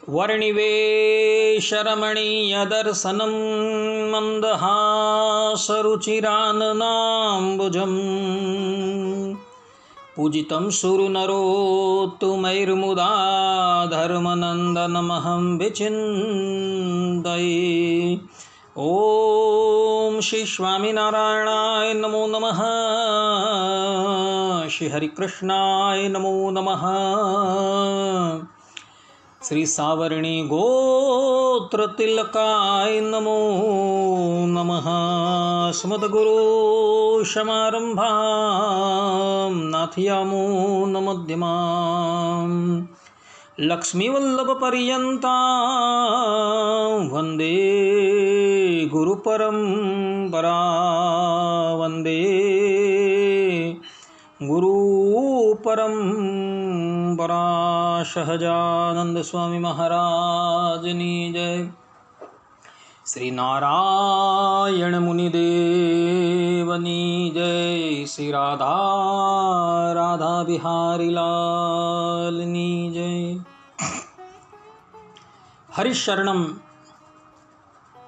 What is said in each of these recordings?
वर्णिवेशरमणीयदर्शनं मन्दहासरुचिराननाम्बुजम् पूजितं सुरनरोत्तमैर्मुदा धर्मनन्दनमहं विचिन्तये। ओम श्री स्वामीनारायणाय नमो नमः। श्री हरिकृष्णाय नमो नमः। श्री सावर्णी गोत्र तिलकाय नमो नमः। स्मद्गुरु समारंभां नाथयामो नमध्यमाम् लक्ष्मीवल्लभ पर्यन्तां वन्दे गुरुपरम्परा। वन्दे गुरुपरम्परा। सहजानंद स्वामी महाराजनी जय। श्री नारायण मुनिदेवनी जय। श्री राधा राधा बिहारी लालनी जय। हरिशरणम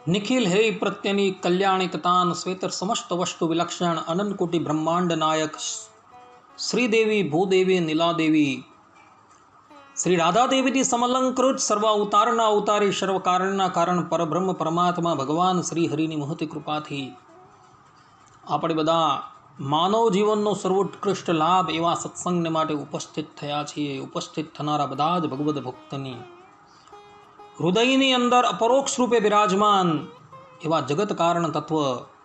निखिल हरि प्रत्यनी कल्याणिकतान श्वेतर समस्त वस्तु विलक्षण अनंत कोटि ब्रह्मांड नायक श्रीदेवी भूदेवी नीलादेवी श्री राधा देवी समलंकृत सर्व अवताરના અવતારી સર્વ કારણના કારણ પરબ્રહ્મ પરમાત્મા ભગવાન શ્રી હરિની મહતી કૃપાથી આપણે બધા માનવ જીવનનો સર્વોત્કૃષ્ટ લાભ એવા સત્સંગને માટે ઉપસ્થિત થયા છીએ। ઉપસ્થિત થનારા બધા જ ભગવદ ભક્તની હૃદયની અંદર અપરોક્ષ રૂપે બિરાજમાન એવા જગત કારણ તત્વ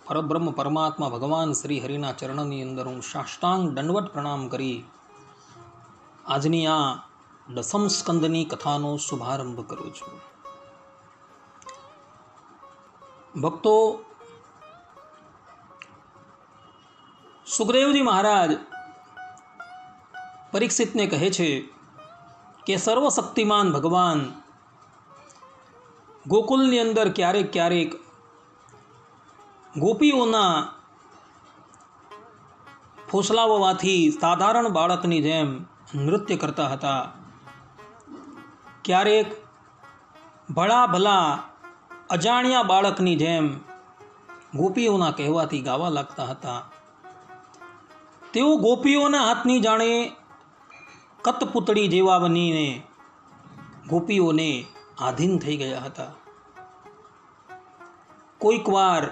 પરબ્રહ્મ પરમાત્મા ભગવાન શ્રી હરિના ચરણની અંદર હું સાષ્ટાંગ દંડવત પ્રણામ કરી આજની આ દસમ સ્કંદની કથાનો શુભારંભ કરું છું। ભક્તો, સુખદેવજી મહારાજ પરીક્ષિતને કહે છે કે સર્વશક્તિમાન ભગવાન ગોકુલની અંદર ક્યારેક ક્યારેક ગોપીઓના ફોસલાવવાથી સાધારણ બાળકની જેમ નૃત્ય કરતા હતા। ક્યારેક ભલા ભલા અજાણ્યા બાળકની જેમ ગોપીઓના કહેવાથી ગાવા લાગતા હતા। તેઓ ગોપીઓના હાથની જાણે કતપુતળી જેવા બનીને ગોપીઓને આધીન થઈ ગયા હતા। કોઈક વાર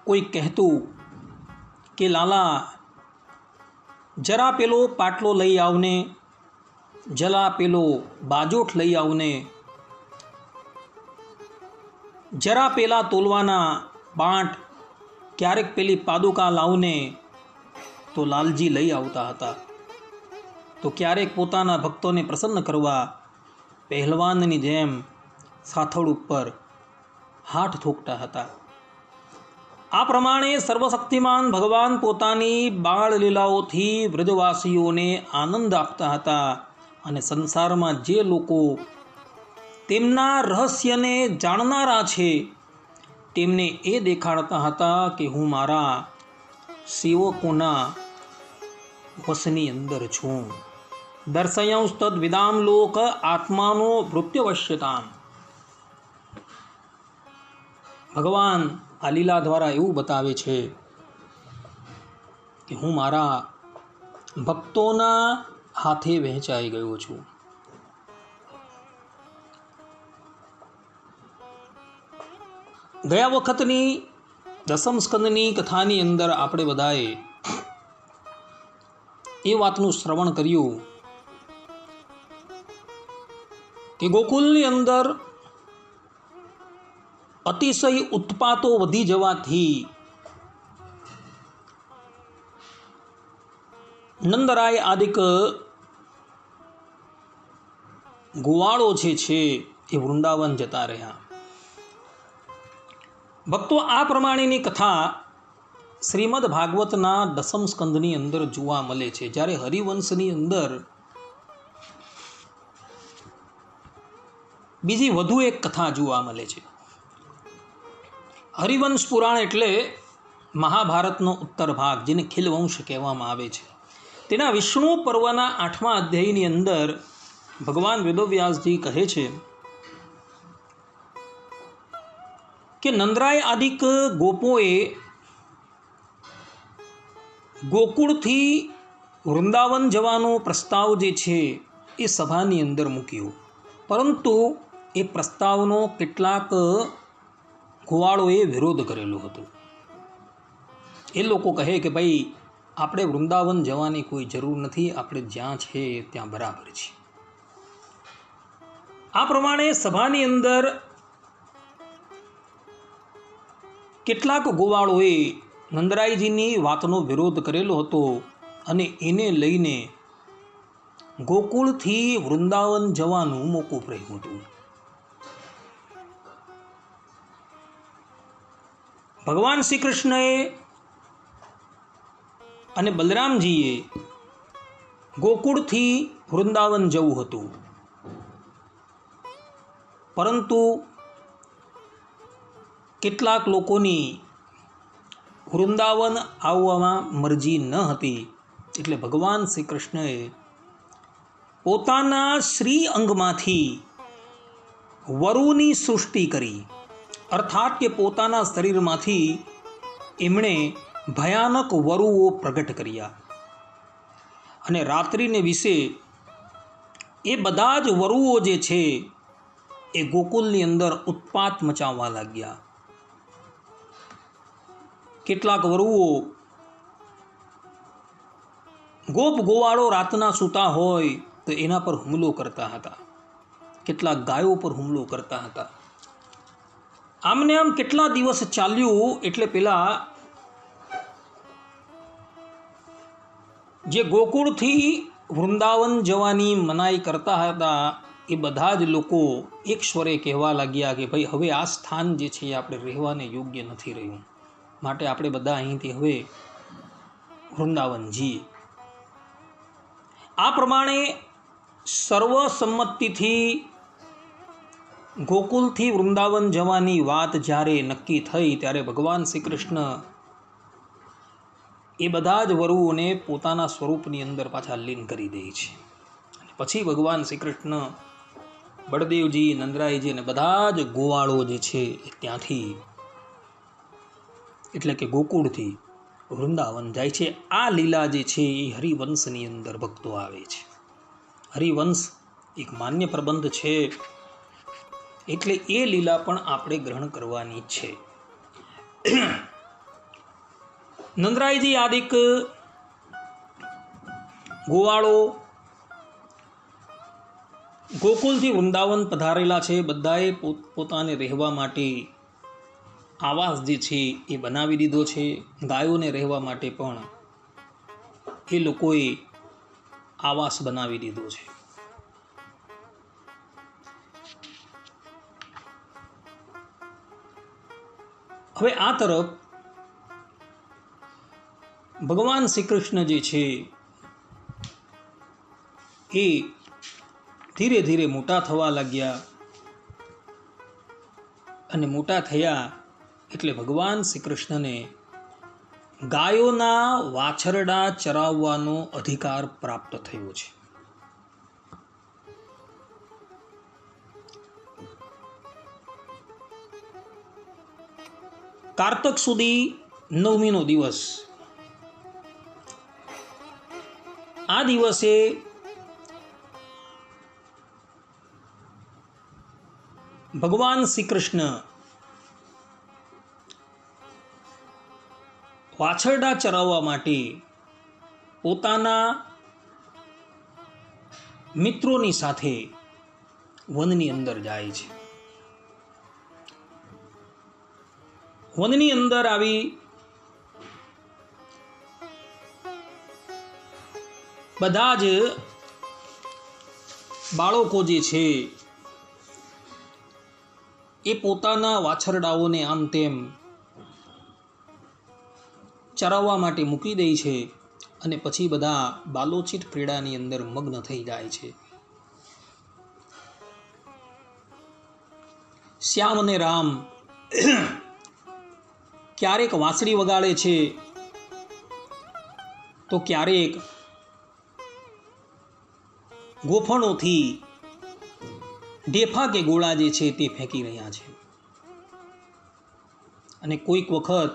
કોઈ કહેતું કે લાલા જરા પેલો પાટલો લઈ આવને, જરા પેલો બાજોઠ લઈ આવને, જરા પેલા તોલવાના બાંટ, ક્યારેક પેલી પાદુકા લાવને, તો લાલજી લઈ આવતા હતા। તો ક્યારેક પોતાના ભક્તોને પ્રસન્ન કરવા પહેલવાનની જેમ સાથળ ઉપર હાથ ઠોકતા હતા। આ પ્રમાણે સર્વશક્તિમાન ભગવાન પોતાની બાળ લીલાઓથી વ્રજવાસીઓને આનંદ આપતા હતા અને સંસારમાં જે લોકો તેમના રહસ્યને જાણનારા છે તેમને એ દેખાડતા હતા કે હું મારા સેવકોના વશની અંદર છું। દર્શયંસ તદ વિદામ લોક આત્માનો ભૃત્યવશ્યતામ। ભગવાન આ લીલા દ્વારા એવું બતાવે છે કે હું મારા ભક્તોના હાથે વહેંચાઈ ગયો છું। ગયા વખતની દસમ સ્કંદની કથાની અંદર આપણે બધાએ એ વાતનું શ્રવણ કર્યું કે ગોકુલની અંદર અતિશય ઉત્પાતો વધી જવાથી નંદરાય આદિક ગોવાળો છે એ વૃંદાવન જતા રહ્યા। ભક્તો, આ પ્રમાણેની કથા શ્રીમદ ભાગવતના દસમ સ્કંદની અંદર જોવા મળે છે। જ્યારે હરિવંશની અંદર બીજી વધુ એક કથા જોવા મળે છે। હરિવંશ પુરાણ એટલે મહાભારતનો ઉત્તર ભાગ, જેને ખિલવંશ કહેવામાં આવે છે। તેના વિષ્ણુ પર્વના 8મા અધ્યાયની અંદર ભગવાન વેદવ્યાસજી કહે છે કે નંદરાય આદિક ગોપોએ ગોકુળથી વૃંદાવન જવાનો પ્રસ્તાવ જે છે એ સભાની અંદર મૂક્યો, પરંતુ એ પ્રસ્તાવનો કેટલાક ગોવાળોએ વિરોધ કરેલો હતો. એ લોકો કહે કે ભાઈ આપણે વૃંદાવન જવાની કોઈ જરૂર નથી, આપણે જ્યાં છે ત્યાં બરાબર છે. આ પ્રમાણે સભાની અંદર કેટલાક ગોવાળોએ નંદરાયજીની વાતનો વિરોધ કરેલો હતો અને એને લઈને ગોકુળથી વૃંદાવન જવાનું મોકૂફ રહ્યું હતું. ભગવાન શ્રી કૃષ્ણએ અને બલરામજીએ ગોકુળથી વૃંદાવન જવું હતું, પરંતુ કેટલાક લોકોની વૃંદાવન આવવામાં મરજી ન હતી, એટલે ભગવાન શ્રી કૃષ્ણએ પોતાના શ્રી અંગમાંથી વરુની સૃષ્ટિ કરી, અર્થાત કે પોતાના શરીરમાંથી એમણે ભયાનક વરુઓ પ્રગટ કર્યા અને રાત્રિને વિશે એ બધા જ વરુઓ જે છે એ ગોકુલની અંદર ઉત્પાત મચાવવા લાગ્યા. કેટલાક વરુઓ ગોપ ગોવાળો રાતના સૂતા હોય તો એના પર હુમલો કરતા હતા, કેટલાક ગાયો પર હુમલો કરતા હતા. આમને આમ કેટલા દિવસ ચાલ્યું એટલે પેલા જે ગોકુળથી વૃંદાવન જવાની મનાઈ કરતા હતા એ બધા જ લોકો એક સ્વરે કહેવા લાગ્યા કે ભાઈ હવે આ સ્થાન જે છે એ આપણે રહેવાને યોગ્ય નથી રહ્યું, માટે આપણે બધા અહીંથી હવે વૃંદાવન જઈએ. આ પ્રમાણે સર્વસંમતિથી ગોકુલથી વૃંદાવન જવાની વાત જ્યારે નક્કી થઈ ત્યારે ભગવાન શ્રી કૃષ્ણ એ બધા જ વરુઓને પોતાના સ્વરૂપની અંદર પાછા લીન કરી દે છે. અને પછી ભગવાન શ્રી કૃષ્ણ, બળદેવજી, નંદરાયજી અને બધા જ ગોવાળો જે છે એ ત્યાંથી એટલે કે ગોકુળથી વૃંદાવન જાય છે. આ લીલા જે છે એ હરિવંશની અંદર ભક્તો આવે છે. હરિવંશ એક માન્ય પ્રબંધ છે, એટલે એ લીલા પણ આપણે ગ્રહણ કરવાની છે. નંદરાયજી આદિક ગોવાળો ગોકુલથી વૃંદાવન પધારેલા છે. બધાએ પોતાને રહેવા માટે આવાસ જે છે એ બનાવી દીધો છે. ગાયોને રહેવા માટે પણ એ લોકોએ આવાસ બનાવી દીધો છે. હવે આ તરફ ભગવાન શ્રી કૃષ્ણ જે છે એ ધીરે ધીરે મોટા થવા લાગ્યા અને મોટા થયા એટલે ભગવાન શ્રી કૃષ્ણને ગાયોના વાછરડા ચરાવવાનો અધિકાર પ્રાપ્ત થયો છે. કારતક સુધી 9મીનો દિવસ, આ દિવસે ભગવાન શ્રી કૃષ્ણ વાછરડા ચરાવવા માટે પોતાના મિત્રોની સાથે વનની અંદર જાય છે. વનની અંદર આવી બધા જ બાળકો જે છે એ પોતાના વાછરડાઓને આમ તેમ ચરાવવા માટે મૂકી દે છે અને પછી બધા બાલોચિત ક્રીડાની અંદર મગ્ન થઈ જાય છે. શ્યામ અને રામ ક્યારેક વાંસળી વગાડે છે તો ક્યારેક ગોફણોથી ડેફા કે ગોળા જે છે તે ફેંકી રહ્યા છે. અને કોઈક વખત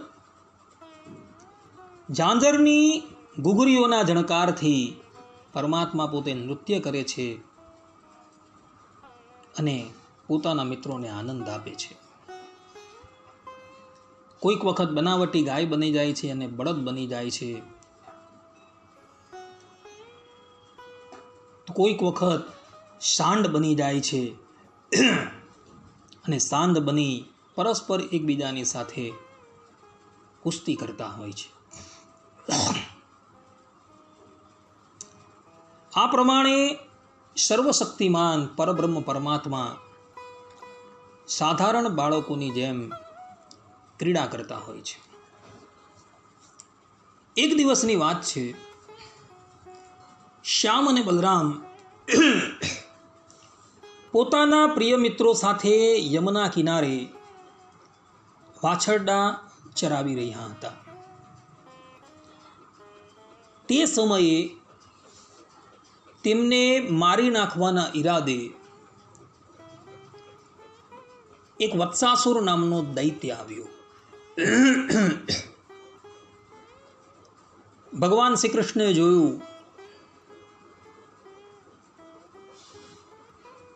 ઝાંઝરની ઘૂઘરીઓના ઝણકારથી પરમાત્મા પોતે નૃત્ય કરે છે અને પોતાના મિત્રોને આનંદ આપે છે. કોઈક વખત બનાવટી ગાય બની જાય છે અને બળદ બની જાય છે. કોઈક વખત સાંડ બની જાય છે અને સાંડ બની પરસ્પર એકબીજાની સાથે કુસ્તી કરતા હોય છે. આ પ્રમાણે સર્વશક્તિમાન પરબ્રહ્મ પરમાત્મા સાધારણ બાળકોની જેમ ક્રીડા કરતા હોય છે. એક દિવસની વાત છે. શ્યામ અને બલરામ પોતાના પ્રિય મિત્રો સાથે યમુના કિનારે વાછરડા ચરાવી રહ્યા હતા. તે સમયે તેમને મારી નાખવાના ઈરાદે એક વત્સાસુર નામનો દૈત્ય આવ્યો. ભગવાન શ્રી કૃષ્ણએ જોયું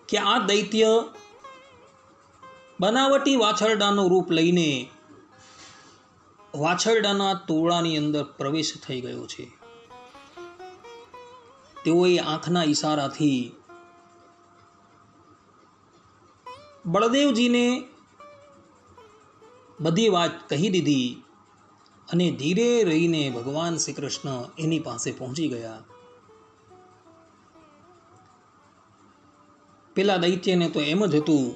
કે આ દૈત્ય બનાવટી વાછરડાનું રૂપ લઈને વાછરડાના તોળાની અંદર પ્રવેશ થઈ ગયો છે. તેઓએ આંખના ઈશારાથી બળદેવજીને બધી વાત કહી દીધી અને ધીરે રહીને ભગવાન શ્રી કૃષ્ણ એની પાસે પહોંચી ગયા. પેલા દૈત્યને તો એમ જ હતું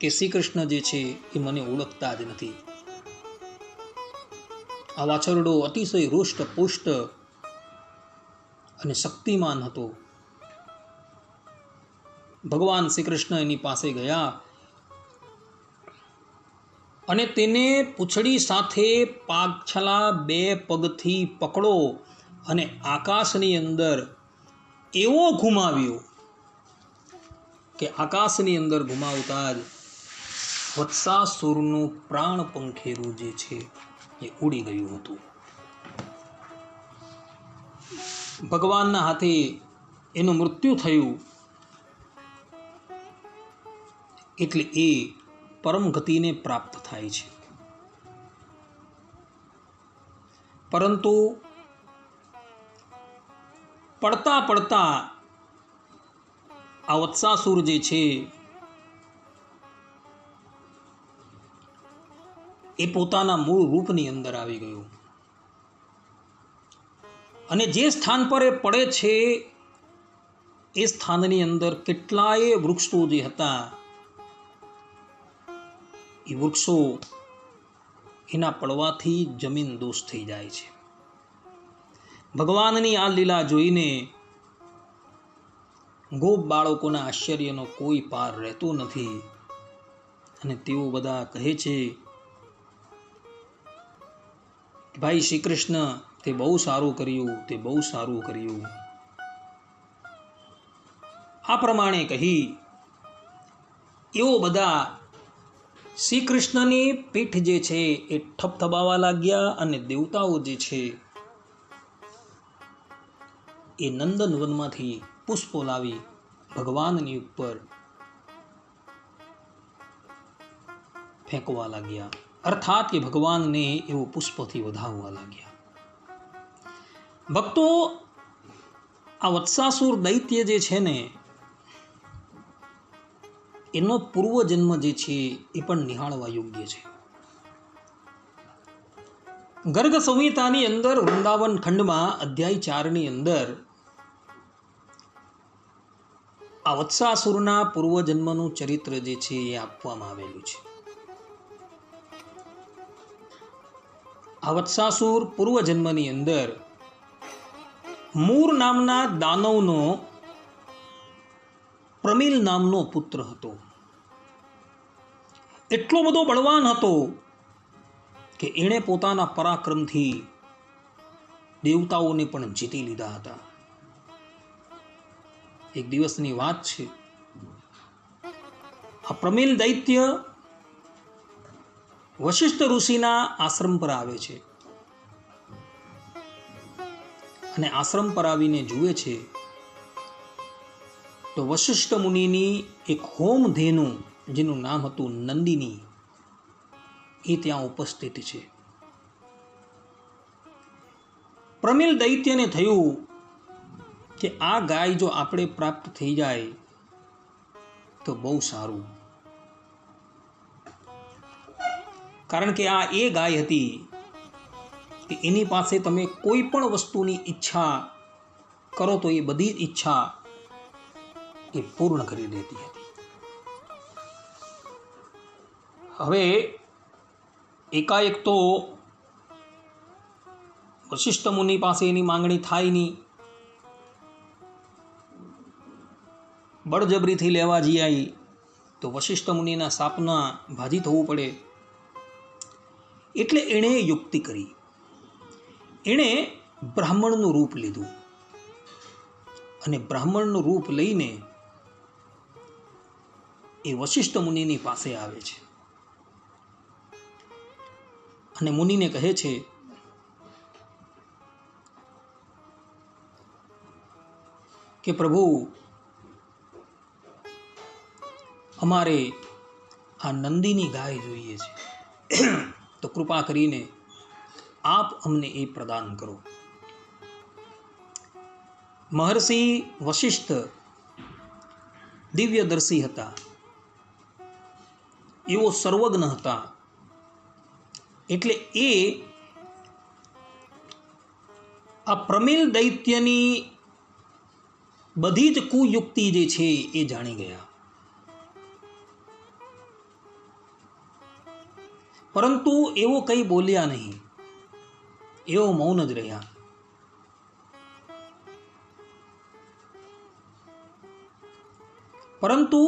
કે શ્રી કૃષ્ણ જે છે એ મને ઓળખતા જ નથી. આ વાછરડો અતિશય રૂષ્ટ પુષ્ટ અને શક્તિમાન હતો. ભગવાન શ્રી કૃષ્ણ એની પાસે ગયા અને તેને પૂંછડી સાથે પાછલા 2 પગથી પકડો અને આકાશની અંદર એવો ઘુમાવ્યો કે આકાશની અંદર ઘુમાવતા જ વત્સાસુરનું પ્રાણ પંખેરું જે છે એ ઉડી ગયું હતું. ભગવાનના હાથે એનું મૃત્યુ થયું. એટલે એ પરમ ગતિને પ્રાપ્ત થાય છે. પરંતુ પડતા પડતા આ વત્સાસુર જે છે એ પોતાના મૂળ રૂપની અંદર આવી ગયું અને જે સ્થાન પર એ પડે છે એ સ્થાનની અંદર કેટલાય વૃક્ષો જે હતા એ વૃક્ષો એના પડવાથી જમીન દોષ થઈ જાય છે. ભગવાનની આ લીલા જોઈને ગોપ બાળકોના આશ્ચર્યનો કોઈ પાર રહેતો નથી અને તેઓ બધા કહે છે કે ભાઈ શ્રી કૃષ્ણ તે બહુ સારું કર્યું, તે બહુ સારું કર્યું. આ પ્રમાણે કહી એઓ બધા શ્રી કૃષ્ણની પીઠ જે છે એ થપથપાવા લાગ્યા અને દેવતાઓ જે છે એ નંદનવનમાંથી પુષ્પો લાવી ભગવાનની ઉપર ફેંકવા લાગ્યા. અર્થાત કે ભગવાનને એવો પુષ્પથી વધાવવા લાગ્યા. ભક્તો, આ વત્સાસુર દૈત્ય જે છે ને એનો પૂર્વજન્મ જે છે એ પણ નિહાળવા યોગ્ય છે. ગર્ગ સંહિતાની અંદર વૃંદાવન ખંડમાં અધ્યાય 4ની અંદર આ વત્સાસુરના પૂર્વજન્મનું ચરિત્ર જે છે એ આપવામાં આવેલું છે. આ વત્સાસુર પૂર્વજન્મની અંદર મૂર નામના દાનવનો પ્રમિલ નામનો પુત્ર હતો. એટલો બધો બળવાન હતો કે એણે પોતાના પરાક્રમથી દેવતાઓને પણ જીતી લીધા હતા. એક દિવસની વાત છે. આ પ્રમિલ દૈત્ય વશિષ્ઠ ઋષિના આશ્રમ પર આવે છે અને આશ્રમ પર આવીને જુએ છે તો વશિષ્ઠ મુનિની એક હોમ ધેનુ જેનું નામ હતું નંદિની એ ત્યાં ઉપસ્થિત છે. પ્રમિલ દૈત્યને થયું કે આ ગાય જો આપણે પ્રાપ્ત થઈ જાય તો બહુ સારું, કારણ કે આ એ ગાય હતી કે એની પાસે તમે કોઈ પણ વસ્તુની ઈચ્છા કરો તો એ બધી જ ઈચ્છા એ પૂર્ણ કરી દેતી હતી. હવે એકાએક તો વશિષ્ઠ મુનિ પાસે એની માંગણી થાય નહીં, બળજબરીથી લેવા જઈ તો વશિષ્ઠ મુનિના શાપના ભાજી થવું પડે. એટલે એણે યુક્તિ કરી, એણે બ્રાહ્મણનું રૂપ લીધું અને બ્રાહ્મણનું રૂપ લઈને એ વશિષ્ઠ મુનિની પાસે આવે છે અને મુનિને કહે છે કે પ્રભુ, અમારે આ નંદીની ગાય જોઈએ છે, તો કૃપા કરીને આપ અમને એ પ્રદાન કરો. મહર્ષિ વશિષ્ઠ દિવ્યદર્શી હતા, એવો સર્વજ્ઞ હતા, એટલે એ આ પ્રમિલ દૈત્યની બધી જ કુયુક્તિ જે છે એ જાણી ગયા. પરંતુ એવો કંઈ બોલ્યા નહીં, એવો મૌન જ રહ્યા. પરંતુ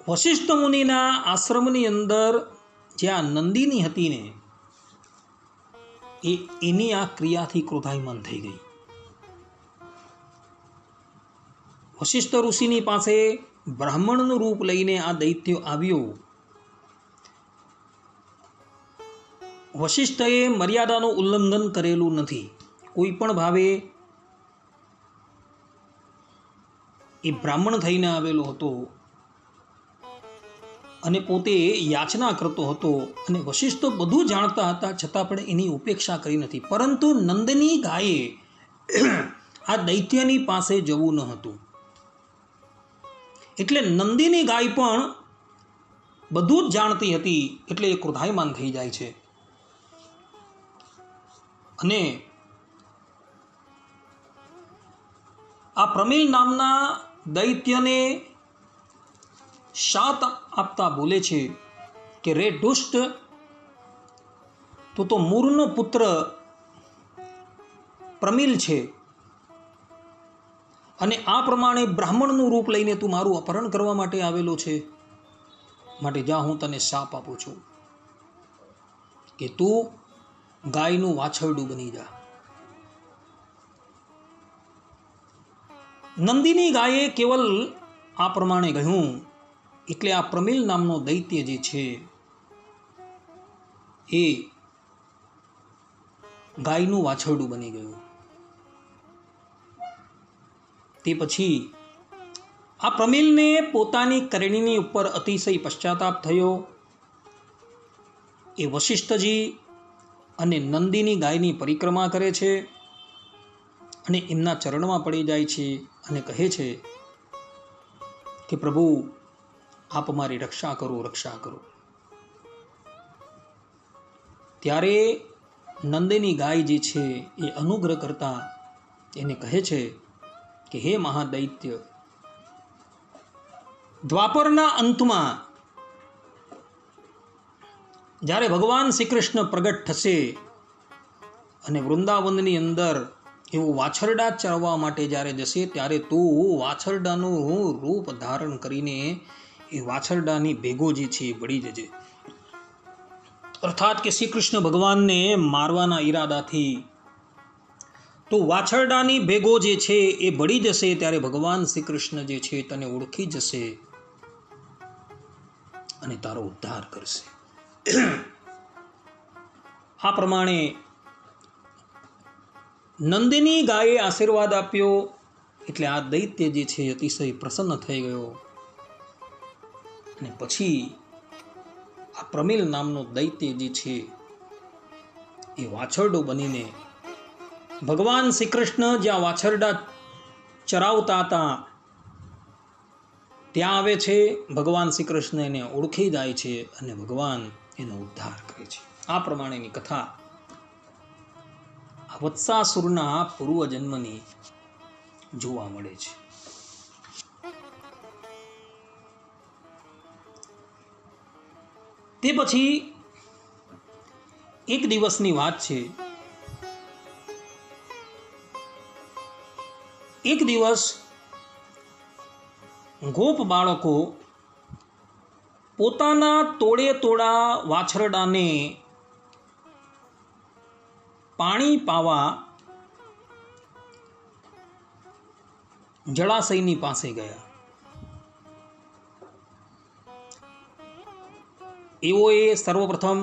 વશિષ્ઠ મુનિના આશ્રમની અંદર જે આ નંદિની હતી ને એની આ ક્રિયાથી ક્રોધાયમાન થઈ ગઈ. વશિષ્ઠ ઋષિની પાસે બ્રાહ્મણનું રૂપ લઈને આ દૈત્ય આવ્યો. વશિષ્ઠએ મર્યાદાનું ઉલ્લંઘન કરેલું નથી. કોઈ પણ ભાવે એ બ્રાહ્મણ થઈને આવેલો હતો અને પોતે યાચના કરતો હતો અને વશિષ્ઠ બધું જાણતા હતા, છતાં પણ એની ઉપેક્ષા કરી નથી. પરંતુ નંદની ગાયે આ દૈત્યની પાસે જવું ન હતું. એટલે નંદીની ગાય પણ બધું જ જાણતી હતી, એટલે એ ક્રોધાયમાન થઈ જાય છે અને આ પ્રમિલ નામના દૈત્યને શાપ આપતા બોલે છે કે રે દુષ્ટ, તું તો મૂરનો પુત્ર પ્રમિલ છે અને આ પ્રમાણે બ્રાહ્મણનું રૂપ લઈને તું મારું અપહરણ કરવા માટે આવેલો છે. માટે જા, હું તને શાપ આપું છું કે તું ગાયનું વાછરડું બની જા. નંદિની ગાયે કેવલ આ પ્રમાણે કહ્યું એટલે આ પ્રમિલ નામનો દૈત્ય જે છે એ ગાયનું વાછરડું બની ગયું. તે પછી આ પ્રમિલને પોતાની કરણીની ઉપર અતિશય પશ્ચાતાપ થયો. એ વશિષ્ઠજી અને નંદીની ગાયની પરિક્રમા કરે છે અને એમના ચરણમાં પડી જાય છે અને કહે છે કે પ્રભુ, આપ મારી રક્ષા કરો, રક્ષા કરો. ત્યારે નંદની ગાય જે છે એ અનુગ્રહ કરતા એને કહે છે કે હે મહાદૈત્ય, દ્વાપરના અંતમાં જ્યારે ભગવાન શ્રી કૃષ્ણ પ્રગટ થશે અને વૃંદાવનની અંદર એવું વાછરડા ચરવા માટે જ્યારે જશે, ત્યારે તું વાછરડાનું રૂપ ધારણ કરીને એ વાછરડાની ભેગો જે છે એ વળી જજે. અર્થાત કે શ્રી કૃષ્ણ ભગવાનને મારવાના ઈરાદાથી તો વાછરડાની ભેગો જે છે એ ભળી જશે ત્યારે ભગવાન શ્રી કૃષ્ણ જે છે તને ઓળખી જશે અને તારો ઉદ્ધાર કરશે. આ પ્રમાણે નંદિની ગાયે આશીર્વાદ આપ્યો એટલે આ દૈત્ય જે છે અતિશય પ્રસન્ન થઈ ગયો અને પછી આ પ્રમિલ નામનો દૈત્ય જે છે એ વાછરડો બનીને ભગવાન શ્રી કૃષ્ણ જ્યાં વાછરડા ચરાવતા હતા ત્યાં આવે છે. ભગવાન શ્રી કૃષ્ણ એને ઓળખી જાય છે અને ભગવાન એનો ઉદ્ધાર કરે છે. આ પ્રમાણેની કથા આ વત્સાસુરના પૂર્વ જન્મની જોવા મળે છે. તે પછી એક દિવસની વાત છે. એક દિવસ ગોપ બાળકો પોતાના તોડે તોડા વાછરડાને પાણી પાવા જળાશયની પાસે ગયા. એઓએ સર્વપ્રથમ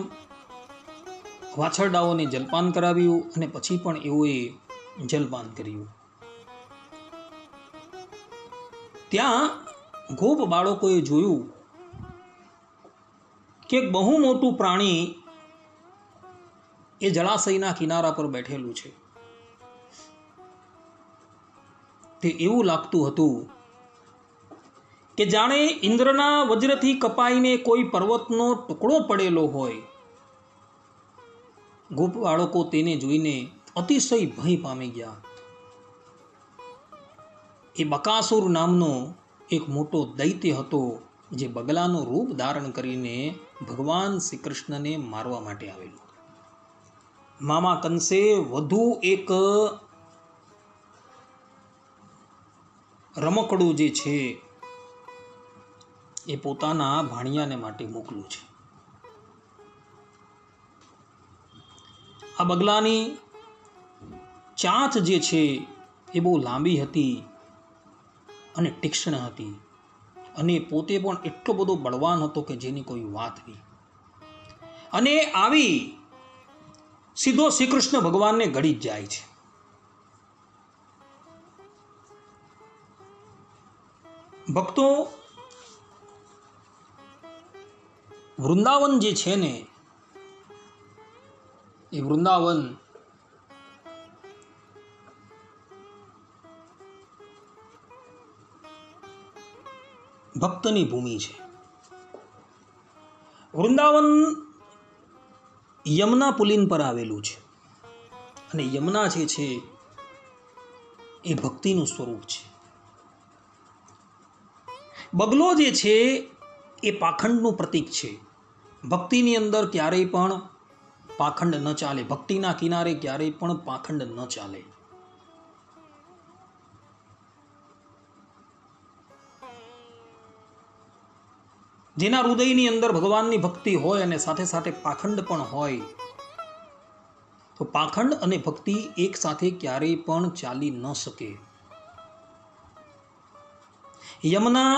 વાછરડાઓને જલપાન કરાવ્યું અને પછી પણ એઓએ જલપાન કર્યું. ત્યાં ગોપ બાળકોએ જોયું કે બહુ મોટું પ્રાણી એ જળાશયના કિનારા પર બેઠેલું છે. તે એવું લાગતું હતું કે જાણે ઇન્દ્રના વજ્રથી કપાઈને કોઈ પર્વતનો ટુકડો પડેલો હોય. ગોપ બાળકો તેને જોઈને અતિશય ભય પામી ગયા. એ બકાસુર નામનો એક મોટો દૈત્ય હતો જે બગલાનું રૂપ ધારણ કરીને ભગવાન શ્રી કૃષ્ણને મારવા માટે આવેલો. મામા કંસે વધુ એક રમકડું જે છે એ પોતાના ભાણિયાને માટે મોકલું છે. આ બગલાની ચાંચ જે છે એ બહુ લાંબી હતી અને તીક્ષ્ણ હતી અને પોતે પણ એટલો બધો બળવાન હતો કે જેની કોઈ વાત નહીં. અને આવી સીધો શ્રી કૃષ્ણ ભગવાનને ગળી જ જાય છે. ભક્તો, વૃંદાવન જે છે ને એ વૃંદાવન ભક્તની ભૂમિ છે. વૃંદાવન યમુના પુલિન પર આવેલું છે અને યમુના જે છે એ ભક્તિનું સ્વરૂપ છે. બગલો જે છે એ પાખંડનું પ્રતીક છે. ભક્તિની અંદર ક્યારેય પણ પાખંડ ન ચાલે. ભક્તિના કિનારે ક્યારેય પણ પાખંડ ન ચાલે. જેના હૃદયની અંદર ભગવાનની ભક્તિ હોય અને સાથે સાથે પાખંડ પણ હોય તો પાખંડ અને ભક્તિ એક સાથે ક્યારેય પણ ચાલી ન શકે. યમુના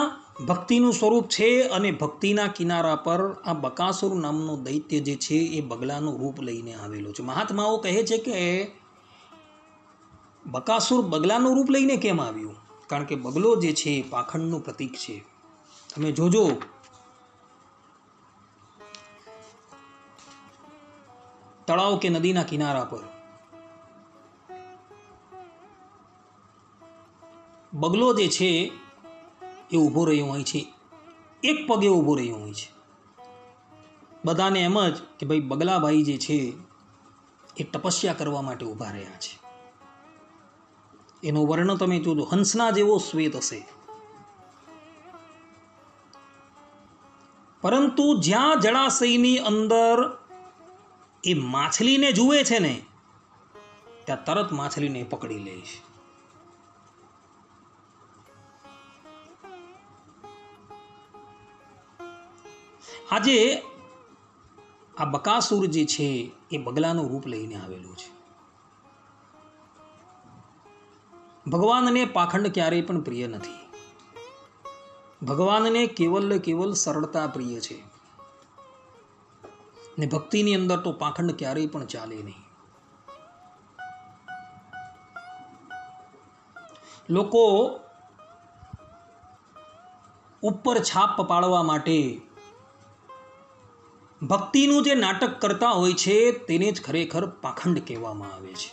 ભક્તિનું સ્વરૂપ છે અને ભક્તિના કિનારા પર આ બકાસુર નામનો દૈત્ય જે છે એ બગલાનું રૂપ લઈને આવેલો છે. મહાત્માઓ કહે છે કે બકાસુર બગલાનું રૂપ લઈને કેમ આવ્યું? કારણ કે બગલો જે છે એ પાખંડનું પ્રતીક છે. તમે જોજો તળાવ કે નદીના કિનારા પર બગલો જે છે એ ઊભો રહ્યો હોય છે. એક પગે ઊભો રહ્યો હોય છે. બધાને એમ જ કે ભાઈ બગલાભાઈ જે છે એ તપસ્યા કરવા માટે ઊભા રહ્યા છે. એનું વર્ણન તમે જોજો, હંસના જેવો શ્વેત હશે. પરંતુ જ્યાં જળાશયની અંદર એ માછલીને જુએ છે ને ત્યાં તરત માછલીને પકડી લે છે. આજે આ બકાસુર જે છે એ બગલાનું રૂપ લઈને આવેલું છે. ભગવાનને પાખંડ ક્યારેય પણ પ્રિય નથી. ભગવાનને કેવલ સરળતા પ્રિય છે. ને ભક્તિની અંદર તો પાખંડ ક્યારેય પણ ચાલે નહીં. લોકો ઉપર છાપ પાડવા માટે ભક્તિનું જે નાટક કરતા હોય છે તેને જ ખરેખર પાખંડ કહેવામાં આવે છે.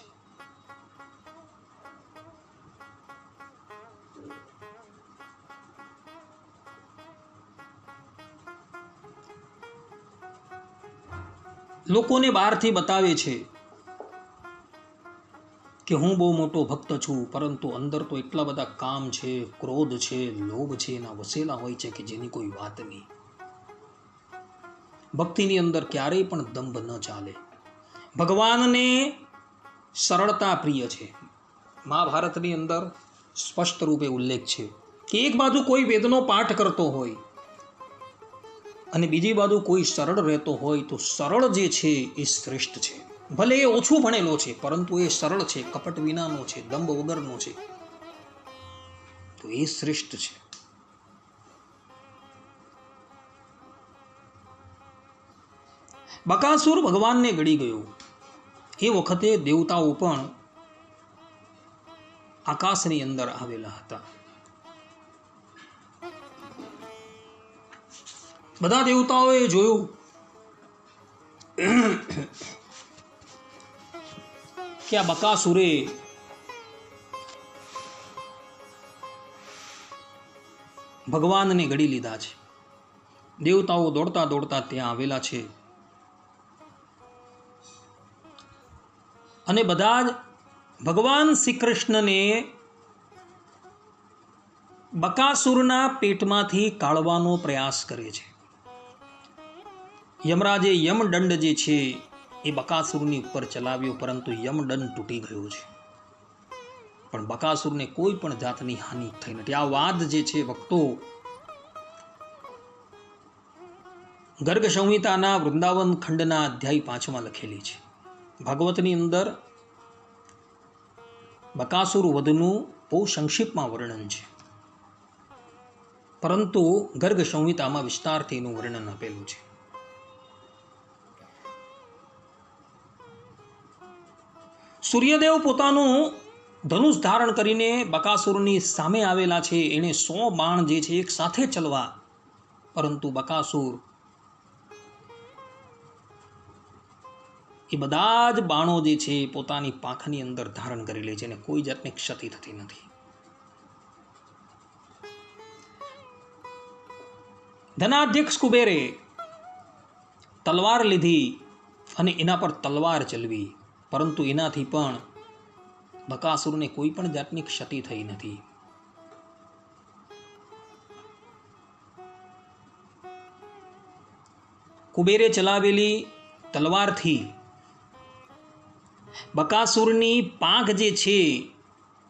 લોકોને બહારથી બતાવે છે કે હું બહુ મોટો ભક્ત છું, પરંતુ અંદર તો એટલા બધા કામ છે, ક્રોધ છે, લોભ છે, એના વસેલા હોય છે કે જેની કોઈ વાત નહીં. ભક્તિની અંદર ક્યારેય પણ દંભ ન ચાલે. ભગવાનને સરળતા પ્રિય છે. મહાભારતની અંદર સ્પષ્ટ રૂપે ઉલ્લેખ છે કે એક બાજુ કોઈ વેદનો પાઠ કરતો હોય અને બીજી બાજુ કોઈ સરળ રહેતો હોય તો સરળ જે છે એ શ્રેષ્ઠ છે. ભલે એ ઓછું ભણેલો છે, પરંતુ એ સરળ છે, કપટ વિનાનો છે, દંભ વગરનો છે, તો એ શ્રેષ્ઠ છે. બકાસુર ભગવાનને ગળી ગયો. એ વખતે દેવતાઓ પણ આકાશની અંદર આવેલા હતા. બધા દેવતાઓએ જોયું કે આ બકાસુરે ભગવાનને ગળી લીધા છે. દેવતાઓ દોડતા દોડતા ત્યાં આવેલા છે અને બધા જ ભગવાન શ્રી કૃષ્ણને બકાસુરના પેટમાંથી કાઢવાનો પ્રયાસ કરે છે. યમરાજે યમદંડ જે છે એ બકાસુરની ઉપર ચલાવ્યો, પરંતુ યમદંડ તૂટી ગયો છે, પણ બકાસુરને કોઈ પણ જાતની હાનિ થઈ નથી. આ વાત જે છે ભક્તો ગર્ગ સંહિતાના વૃંદાવન ખંડના અધ્યાય 5માં લખેલી છે. ભાગવતની અંદર બકાસુર વધનું બહુ સંક્ષિપ્તમાં વર્ણન છે, પરંતુ ગર્ગ સંહિતામાં વિસ્તારથી એનું વર્ણન આપેલું છે. સૂર્યદેવ પોતાનું ધનુષ ધારણ કરીને બકાસુરની સામે આવેલા છે. એને 100 બાણ જે છે એક સાથે ચલવા, પરંતુ બકાસુર એ બધા જ બાણો જે છે પોતાની પાંખની અંદર ધારણ કરી લે છે અને કોઈ જાતની ક્ષતિ થતી નથી. ધનાધ્યક્ષ કુબેરે તલવાર લીધી અને એના પર તલવાર ચલવી, પરંતુ એનાથી પણ બકાસુરને કોઈ પણ જાતની ક્ષતિ થઈ નથી. કુબેરે ચલાવેલી તલવારથી બકાસુરની પાંખ જે છે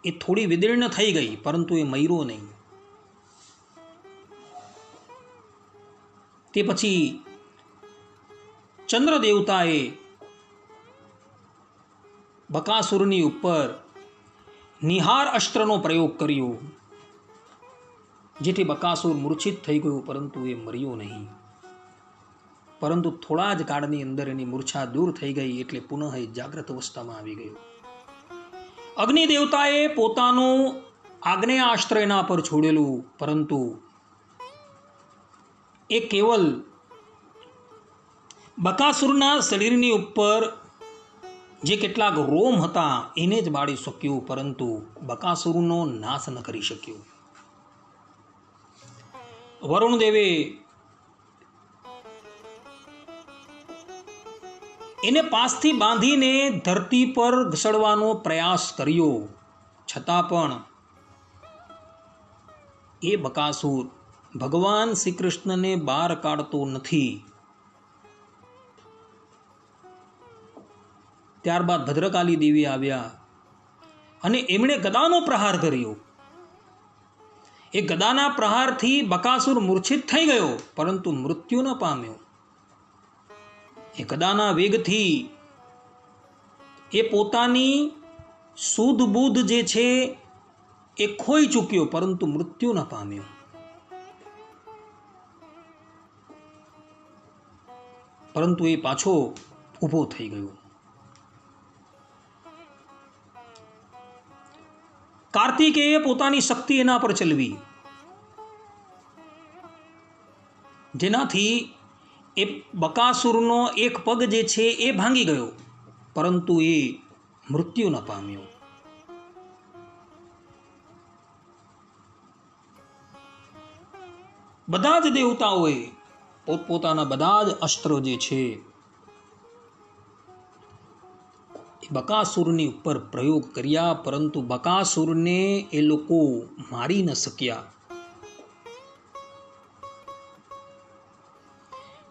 એ થોડી વિદીર્ણ થઈ ગઈ, પરંતુ એ મર્યો નહીં. તે પછી ચંદ્ર દેવતાએ બકાસુરની ઉપર નિહાર અસ્ત્રનો પ્રયોગ કર્યો, જેથી બકાસુર મૂર્છિત થઈ ગયું, પરંતુ એ મર્યો નહીં. પરંતુ થોડા જ કાળની અંદર એની મૂર્છા દૂર થઈ ગઈ, એટલે પુનઃ એ જાગ્રત અવસ્થામાં આવી ગયો. અગ્નિ દેવતાએ પોતાનું આગ્નેયાસ્ત્ર એના પર છોડેલું, પરંતુ એ કેવલ બકાસુરના શરીરની ઉપર જે કેટલાક રોમ હતા એને જ બાળી શક્યું, પરંતુ બકાસુરનો નાશ ન કરી શક્યું. વરુણદેવે એને પાસથી બાંધીને ધરતી પર ઘસડવાનો પ્રયાસ કર્યો, છતાં પણ એ બકાસુર ભગવાન શ્રી કૃષ્ણને બહાર કાઢતો નથી. ત્યારબાદ ભદ્રકાલી દેવી આવ્યા અને એમણે ગદાનો પ્રહાર કર્યો. એ ગદાના પ્રહારથી બકાસુર મૂર્છિત થઈ ગયો, પરંતુ મૃત્યુ ન પામ્યો. એ ગદાના વેગથી એ પોતાની શુદ્ધ બુદ્ધ જે છે એ ખોઈ ચૂક્યો, પરંતુ મૃત્યુ ન પામ્યો. પરંતુ એ પાછો ઊભો થઈ ગયો. કાર્તિકેયે પોતાની શક્તિ એના પર ચલવી, જેનાથી એ બકાસુરનો એક પગ જે છે એ ભાંગી ગયો, પરંતુ એ મૃત્યુ ન પામ્યો. બધા જ દેવતાઓએ પોતપોતાના બધા જ અસ્ત્રો જે છે એ બકાસુરની ઉપર પ્રયોગ કર્યા, પરંતુ બકાસુરને એ લોકો મારી ન શક્યા.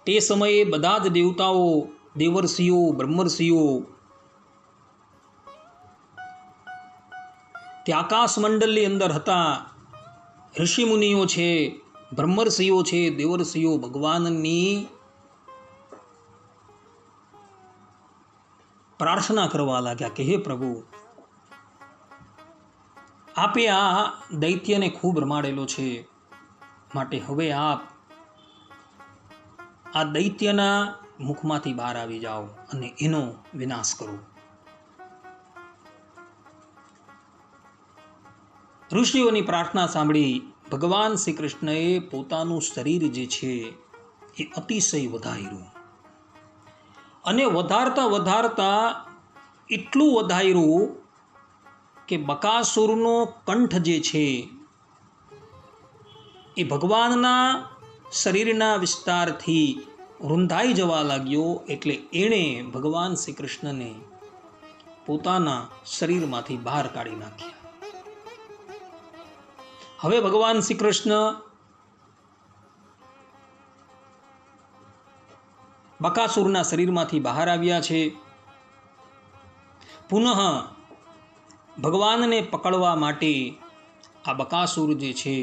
તે સમયે બધા જ દેવતાઓ, દેવર્ષિઓ, બ્રહ્મર્ષિઓ તે આકાશ મંડળની અંદર હતા. ઋષિમુનિઓ છે, બ્રહ્મર્ષિઓ છે, દેવર્ષિઓ ભગવાનની પ્રાર્થના કરવા લાગ્યા કે હે પ્રભુ, આપે આ દૈત્યને ખૂબ રમાડેલો છે, માટે હવે આપ આ દૈત્યના મુખમાંથી બહાર આવી જાઓ અને એનો વિનાશ કરો. ઋષિઓની પ્રાર્થના સાંભળી ભગવાન શ્રી કૃષ્ણએ પોતાનું શરીર જે છે એ અતિશય વધાર્યું, અને વધારતા વધારતા એટલું વધાર્યું કે બકાસુરનો કંઠ જે છે એ ભગવાનના શરીરના વિસ્તારથી રૂંધાઈ જવા લાગ્યો. એટલે એણે ભગવાન શ્રી કૃષ્ણને પોતાના શરીરમાંથી બહાર કાઢી નાખ્યા. હવે ભગવાન શ્રી કૃષ્ણ બકાસુરના શરીરમાંથી બહાર આવ્યા છે. પુનઃ ભગવાનને પકડવા માટે આ બકાસુર જે છે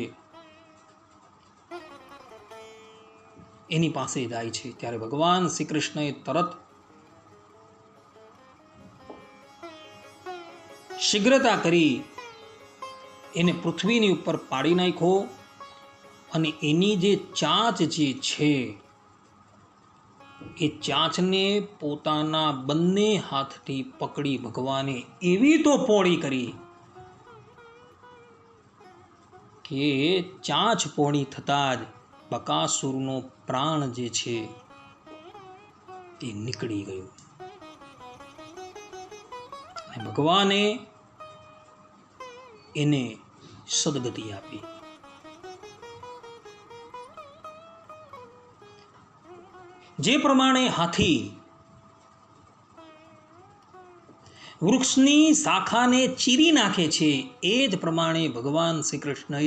એની પાસે જાય છે. ત્યારે ભગવાન શ્રી કૃષ્ણએ તરત શીઘ્રતા કરી એને પૃથ્વીની ઉપર પાડી નાખ્યો, અને એની જે ચાંચ જે છે એ ચાંચને પોતાના બંને હાથથી પકડી ભગવાને એવી તો પોળી કરી કે ચાંચ પોળી થતાં જ બકાસુરનો પ્રાણ જે છે એ નીકળી ગયો. ભગવાને એને સદગતિ આપી. જે પ્રમાણે હાથી વૃક્ષની શાખાને ચીરી નાખે છે, એ જ પ્રમાણે ભગવાન શ્રી કૃષ્ણએ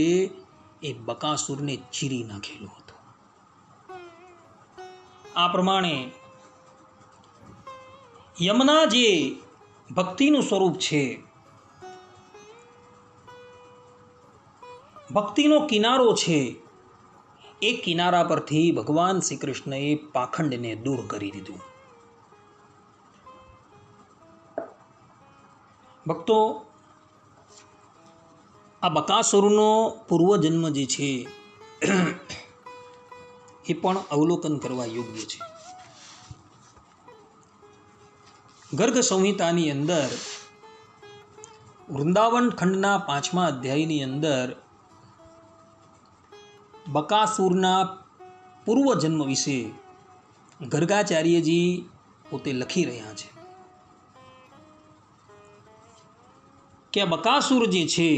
એ બકાસુરને ચીરી નાખેલો હતો. આ પ્રમાણે યમના જે ભક્તિનું સ્વરૂપ છે, ભક્તિનો કિનારો છે, એ કિનારા પરથી ભગવાન શ્રી કૃષ્ણએ પાખંડને દૂર કરી દીધું. ભક્તો, આ બકાસુરનો પૂર્વજન્મ જે છે એ પણ અવલોકન કરવા યોગ્ય છે. ગર્ગ સંહિતાની અંદર વૃંદાવન ખંડના 5મા અધ્યાયની અંદર બકાસુરના પૂર્વજન્મ વિશે ગર્ગાચાર્યજી પોતે લખી રહ્યા છે કે આ બકાસુર જે છે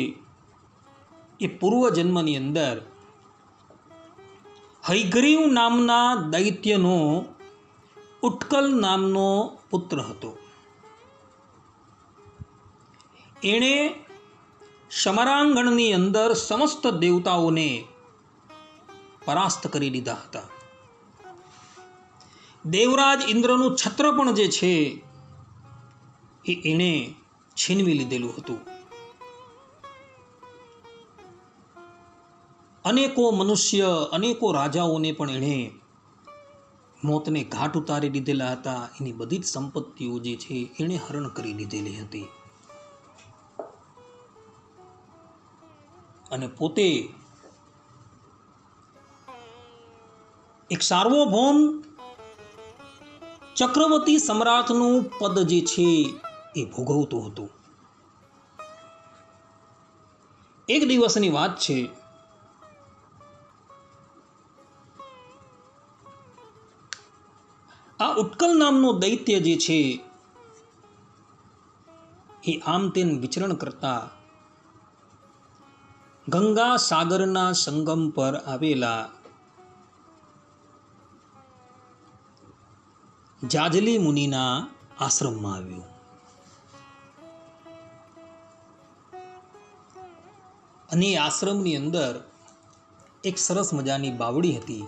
એ પૂર્વજન્મની અંદર હયગ્રીવ નામના દૈત્યનો ઉત્કલ નામનો પુત્ર હતો. એણે સમરાંગણની અંદર સમસ્ત દેવતાઓને પરાસ્ત કરી દીધા હતા. દેવરાજ ઇન્દ્રનું છત્ર પણ જે છે એ એણે છીનવી લીધેલું હતું. અનેકો મનુષ્ય, અનેકો રાજાઓને પણ એણે મોતને ઘાટ ઉતારી દીધેલા હતા. એની બધી જ સંપત્તિઓ જે છે એણે હરણ કરી લીધેલી હતી. અને પોતે એક સાર્વભૌમ ચક્રવર્તી સમ્રાટનું પદ જે છે એ ભોગવતો હતો. એક દિવસની વાત છે, આ ઉત્કલ નામનો દૈત્ય જે છે એ આમ તેમ વિચરણ કરતા ગંગા સાગરના સંગમ પર આવેલા જાજલી મુનિના આશ્રમમાં આવ્યો. અને એ આશ્રમની અંદર એક સરસ મજાની બાવડી હતી.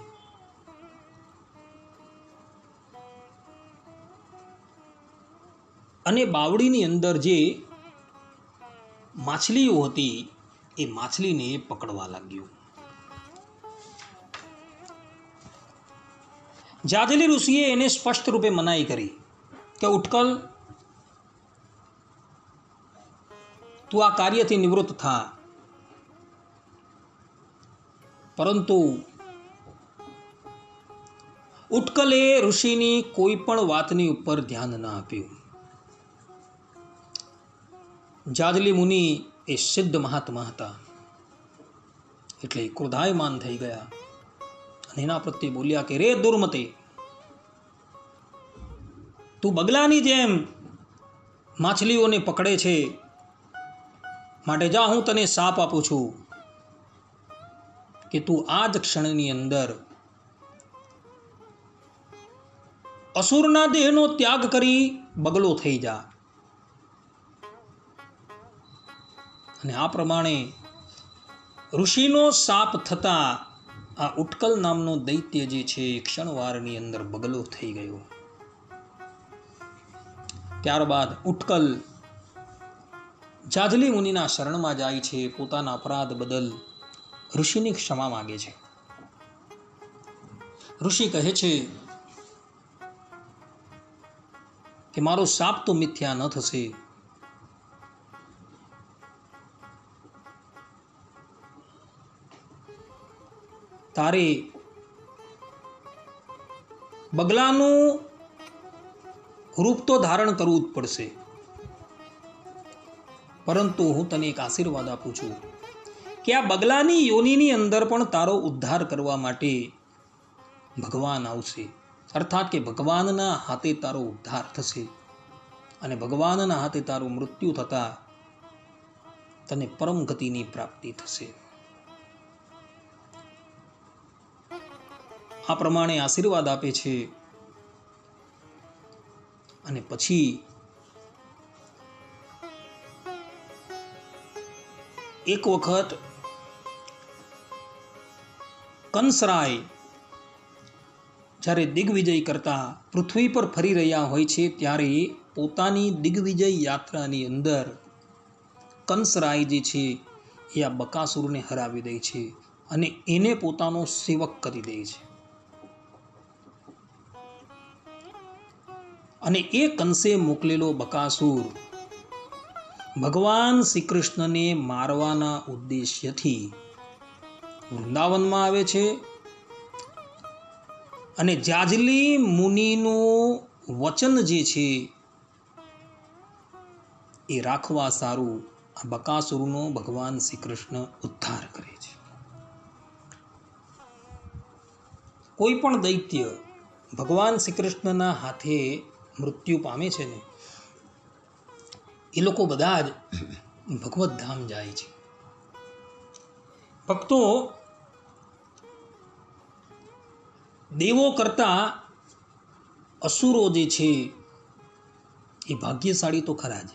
અને બાવડીની અંદર જે માછલીઓ હતી એ માછલીને પકડવા લાગ્યો. જાજલી ઋષિએ એને સ્પષ્ટ રૂપે મનાઈ કરી કે ઉત્કલ, તું આ કાર્યથી નિવૃત્ત થા. પરંતુ ઉત્કલે ઋષિની કોઈ પણ વાતની ઉપર ધ્યાન ન આપ્યું. જાજલી મુનિ એ સિદ્ધ મહાત્મા હતા, એટલે ક્રોધાયમાન થઈ ગયા અને એના પ્રત્યે બોલ્યા કે રે દુર્મતે, તું બગલાની જેમ માછલીઓને પકડે છે, માટે જા, હું તને શાપ આપું છું કે તું આ જ ક્ષણની અંદર અસુરના દેહનો ત્યાગ કરી બગલો થઈ જા. અને આ પ્રમાણે ઋષિનો શાપ થતા આ ઉત્કલ નામનો દૈત્ય જે છે ક્ષણવારની અંદર બગલો થઈ ગયો. ત્યારબાદ ઉત્કલ જાજલી મુનિના શરણમાં જાય છે, પોતાના અપરાધ બદલ ઋષિની ક્ષમા માંગે છે. ઋષિ કહે છે કે મારો શાપ તો મિથ્યા ન થશે. તારે બગલાનું રૂપ તો ધારણ કરવું જ પડશે, પરંતુ હું તને એક આશીર્વાદ આપું છું કે આ બગલાની યોનિની અંદર પણ તારો ઉદ્ધાર કરવા માટે ભગવાન આવશે. અર્થાત કે ભગવાનના હાથે તારો ઉદ્ધાર થશે અને ભગવાનના હાથે તારું મૃત્યુ થતા તને પરમ ગતિની પ્રાપ્તિ થશે. આ પ્રમાણે આશીર્વાદ આપે છે. અને પછી એક વખત કંસરાય જ્યારે દિગ્વિજય કરતા પૃથ્વી પર ફરી રહ્યા હોય છે, ત્યારે પોતાની દિગ્વિજય યાત્રાની અંદર કંસરાય જે છે એ આ બકાસુરને હરાવી દે છે અને એને પોતાનો સેવક કરી દે છે. અને એ કંસે મોકલેલો બકાસુર ભગવાન શ્રી કૃષ્ણને મારવાના ઉદ્દેશ્યથી વૃંદાવનમાં આવે છે અને જાજલી મુનિનું વચન જે છે એ રાખવા સારું આ બકાસુરનો ભગવાન શ્રી કૃષ્ણ ઉદ્ધાર કરે છે. કોઈ પણ દૈત્ય ભગવાન શ્રી કૃષ્ણના હાથે મૃત્યુ પામે છે ને, એ લોકો બધા જ ભગવત ધામ જાય છે. ભક્તો, દેવો કરતા અસુરો જે છે એ ભાગ્યશાળી તો ખરા જ.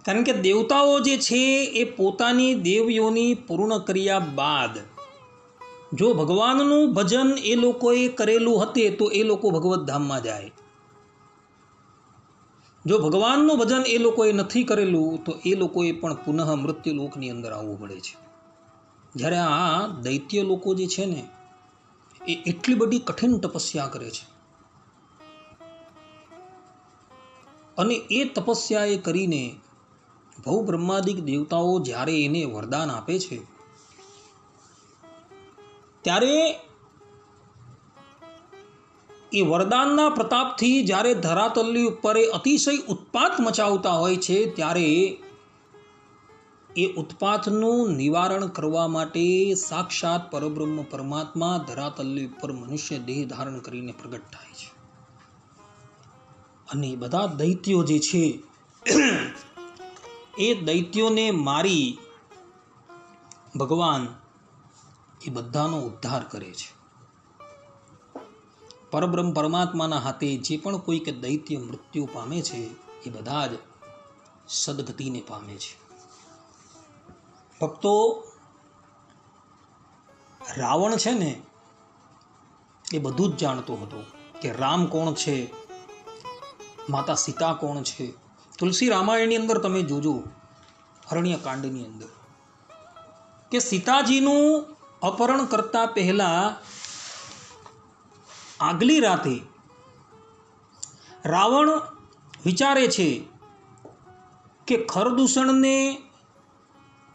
કારણ કે દેવતાઓ જે છે એ પોતાની દેવયોની પૂર્ણ કર્યા બાદ જો ભગવાનનું ભજન એ લોકોએ કરેલું હતે તો એ લોકો ભગવત ધામમાં જાય. જો ભગવાનનું ભજન એ લોકોએ નથી કરેલું તો એ લોકોએ પણ પુનઃ મૃત્યુલોકની અંદર આવવું પડે છે. જ્યારે આ દૈત્ય લોકો જે છે ને એ એટલી બધી કઠિન તપસ્યા કરે છે અને એ તપસ્યા એ કરીને ભૌ બ્રહ્માદિક દેવતાઓ જ્યારે એને વરદાન આપે છે ત્યારે એ વરદાનના પ્રતાપથી જ્યારે ધરાતલની ઉપર એ અતિશય ઉત્પાત મચાવતા હોય છે ત્યારે એ ઉત્પાતનું નિવારણ કરવા માટે સાક્ષાત પરબ્રહ્મ પરમાત્મા ધરાતલની ઉપર મનુષ્ય દેહ ધારણ કરીને પ્રગટ થાય છે. અને બધા દૈત્યો જે છે એ દૈત્યોને મારી ભગવાન એ બધાનો ઉદ્ધાર કરે છે. પરબ્રહ્મ પરમાત્માના હાથે જે પણ કોઈક દૈત્ય મૃત્યુ પામે છે એ બધા જ સદગતિને પામે છે. ભક્તો, રાવણ છે ને એ બધું જ જાણતો હતો કે રામ કોણ છે, માતા સીતા કોણ છે. તુલસી રામાયણની અંદર તમે જોજો, અરણ્યકાંડની અંદર, કે સીતાજીનું અપહરણ કરતા પહેલા આગલી રાતે રાવણ વિચારે છે કે ખરદૂષણને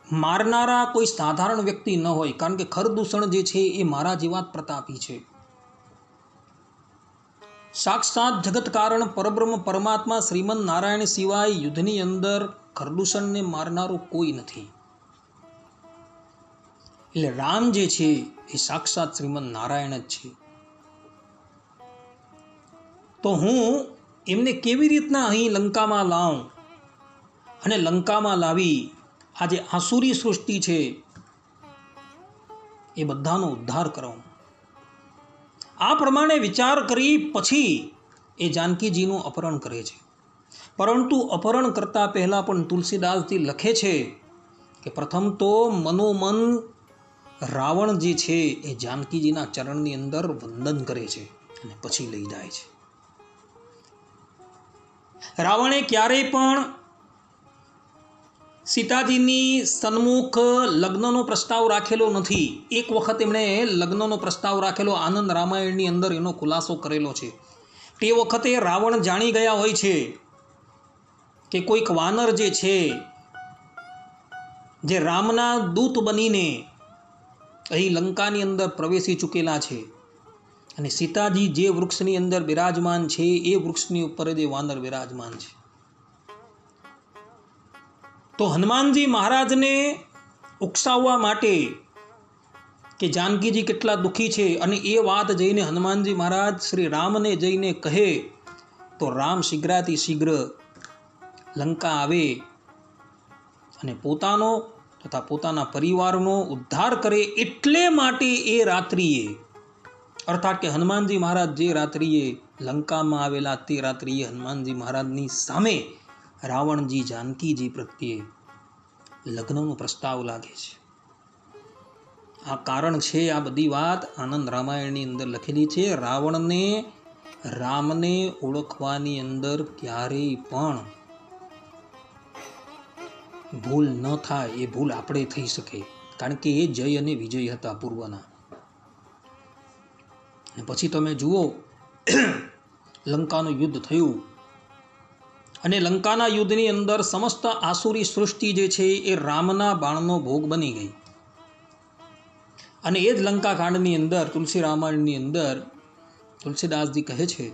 મારનારા કોઈ સાધારણ વ્યક્તિ ન હોય, કારણ કે ખરદૂષણ જે છે એ મારા જેવા જ પ્રતાપી છે. સાક્ષાત જગત કારણ પરબ્રહ્મ પરમાત્મા શ્રીમન નારાયણ સિવાય યુદ્ધની અંદર ખરદૂષણને મારનારો કોઈ નથી. એટલે રામ જે છે એ સાક્ષાત શ્રીમન નારાયણ જ છે. તો હું એમને કેવી રીતના અહીં લંકામાં લાવું અને લંકામાં લાવી આ જે આસુરી સૃષ્ટિ છે એ બધાનો ઉદ્ધાર કરાવું. આ પ્રમાણે વિચાર કરી પછી એ જાનકીજીનું અપહરણ કરે છે. પરંતુ અપહરણ કરતા પહેલા પણ તુલસીદાસજી લખે છે કે પ્રથમ તો મનોમન રાવણ જે છે એ જાનકીજીના ચરણની અંદર વંદન કરે છે અને પછી લઈ જાય છે. રાવણે ક્યારેય પણ સીતાજીની સન્મુખ લગ્નનો પ્રસ્તાવ રાખેલો નથી. એક વખત એમણે લગ્નનો પ્રસ્તાવ રાખેલો, આનંદ રામાયણની અંદર એનો ખુલાસો કરેલો છે. તે વખતે રાવણ જાણી ગયા હોય છે કે કોઈક વાનર જે છે જે રામના દૂત બનીને અહીં લંકાની અંદર પ્રવેશી ચૂકેલા છે અને સીતાજી જે વૃક્ષની અંદર બિરાજમાન છે એ વૃક્ષની ઉપર જ એ વાનર બિરાજમાન છે. તો હનુમાનજી મહારાજને ઉકસાવવા માટે કે જાનકીજી કેટલા દુઃખી છે અને એ વાત જઈને હનુમાનજી મહારાજ શ્રી રામને જઈને કહે તો રામ શીઘ્રાતિ શીઘ્ર લંકા આવે અને પોતાનો તથા પોતાના પરિવારનો ઉદ્ધાર કરે. એટલે માટે એ રાત્રિએ, અર્થાત કે હનુમાનજી મહારાજ જે રાત્રિએ લંકામાં આવેલા તે રાત્રિએ હનુમાનજી મહારાજની સામે રાવણજી જાનકીજી પ્રત્યે લગ્નનો પ્રસ્તાવ લાગે છે. આ કારણ છે. આ બધી વાત આનંદ રામાયણની અંદર લખેલી છે. રામને ઓળખવાની અંદર ક્યારેય પણ ભૂલ ન થાય. એ ભૂલ આપણે થઈ શકે, કારણ કે એ જય અને વિજય હતા પૂર્વના. અને પછી તમે જુઓ લંકાનું યુદ્ધ થયું અને લંકાના યુદ્ધની અંદર સમસ્ત આસુરી સૃષ્ટિ જે છે એ રામના બાણનો ભોગ બની ગઈ. અને એ જ લંકાકાંડની અંદર તુલસી રામાયણની અંદર તુલસીદાસજી કહે છે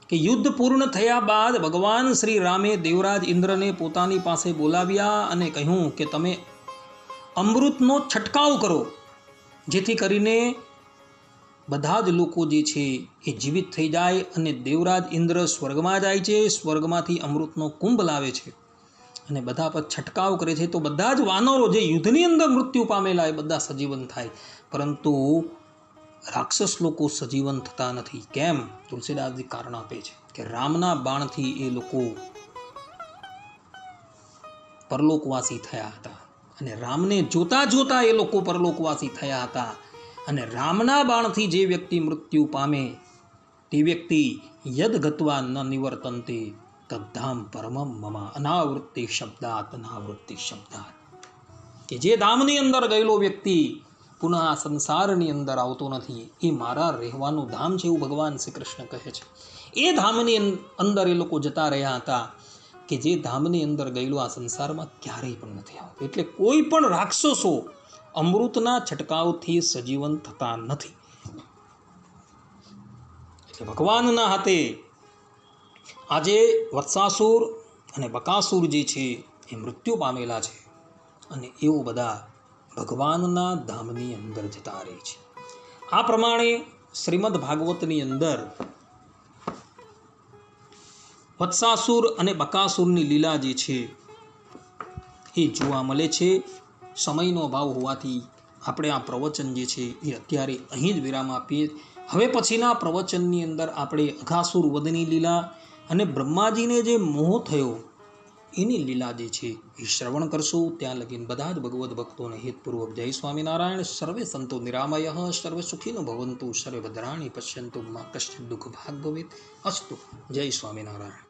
કે યુદ્ધ પૂર્ણ થયા બાદ ભગવાન શ્રી રામે દેવરાજ ઇન્દ્રને પોતાની પાસે બોલાવ્યા અને કહ્યું કે તમે અમૃતનો છંટકાવ કરો, જેથી કરીને બધા જ લોકો જે છે એ જીવિત થઈ જાય. અને દેવરાજ ઇન્દ્ર સ્વર્ગમાં જાય છે, સ્વર્ગમાંથી અમૃતનો કુંભ લાવે છે અને બધા પર છંટકાવ કરે છે. તો બધા જ વાનરો જે યુદ્ધની અંદર મૃત્યુ પામેલા એ બધા સજીવન થાય, પરંતુ રાક્ષસ લોકો સજીવન થતા નથી. કેમ? તુલસીદાસજી કારણ આપે છે કે રામના બાણથી એ લોકો પરલોકવાસી થયા હતા અને રામને જોતા જોતા એ લોકો પરલોકવાસી થયા હતા. અને રામના બાણથી જે વ્યક્તિ મૃત્યુ પામે તે વ્યક્તિ યદ ગત્વા ન નિવર્તન્તે તદ્ધામ પરમમ મમ અનાવૃત્તિ શબ્દાત અનાવૃત્તિ શબ્દાત, કે જે ધામની અંદર ગયેલો વ્યક્તિ પુનઃ આ સંસારની અંદર આવતો નથી, એ મારા રહેવાનું ધામ છે, એવું ભગવાન શ્રી કૃષ્ણ કહે છે. એ ધામની અંદર એ લોકો જતા રહ્યા હતા. કે જે ધામની અંદર ગયેલું આ સંસારમાં ક્યારેય પણ નથી આવતું. એટલે કોઈ પણ રાક્ષસો અમૃતના છંટકાવથી સજીવન થતા નથી. એટલે ભગવાનના હાથે આજે વત્સાસુર અને બકાસુર જે છે એ મૃત્યુ પામેલા છે અને એઓ બધા ભગવાનના ધામની અંદર જતા રહે છે. આ પ્રમાણે શ્રીમદ ભાગવતની અંદર વત્સાસુર અને બકાસુરની લીલા જે છે એ જોવા મળે છે. સમયનો અભાવ હોવાથી આપણે આ પ્રવચન જે છે એ અત્યારે અહીં જ વિરામ આપીએ. હવે પછીના પ્રવચનની અંદર આપણે અઘાસુર વધની લીલા અને બ્રહ્માજીને જે મોહ થયો એની લીલા જે છે એ શ્રવણ કરશું. ત્યાં લગીને બધા જ ભગવદ્ ભક્તોને હિતપૂર્વક જય સ્વામિનારાયણ. સર્વે સંતો નિરામય સર્વે સુખીનો ભવંતુ સર્વે ભદ્રાણી પશ્યંતુ મા કશ્ચિત દુઃખ ભાગ ભવેત. અસ્તુ. જય સ્વામિનારાયણ.